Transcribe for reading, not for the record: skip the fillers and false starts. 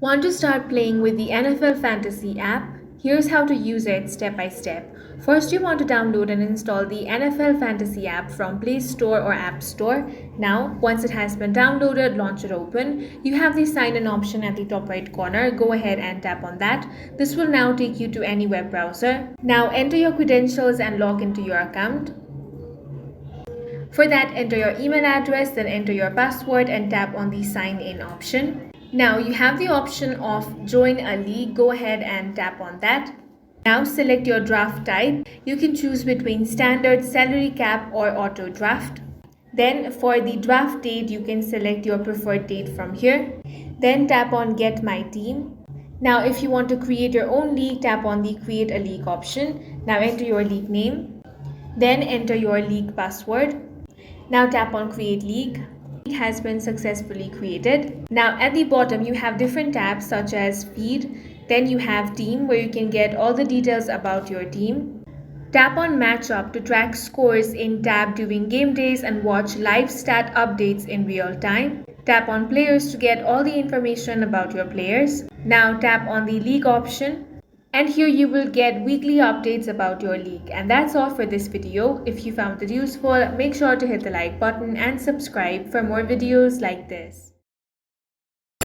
Want to start playing with the NFL Fantasy app? Here's how to use it step by step. First, you want to download and install the NFL Fantasy app from Play Store or App Store. Now, once it has been downloaded, launch it open. You have the sign in option at the top right corner. Go ahead and tap on that. This will now take you to any web browser. Now, enter your credentials and log into your account. For that, enter your email address, then enter your password and tap on the sign in option. Now you have the option of join a league. Go ahead and tap on that. Now select your draft type. You can choose between standard, salary cap or auto draft. Then for the draft date, you can select your preferred date from here. Then tap on get my team. Now if you want to create your own league, tap on the create a league option. Now enter your league name. Then enter your league password. Now tap on create league. It has been successfully created. Now at the bottom you have different tabs such as feed, then you have team where you can get all the details about your team. Tap on matchup to track scores in tab during game days and watch live stat updates in real time. Tap on players to get all the information about your players. Now tap on the league option. And here you will get weekly updates about your league. And that's all for this video. If you found it useful, make sure to hit the like button and subscribe for more videos like this.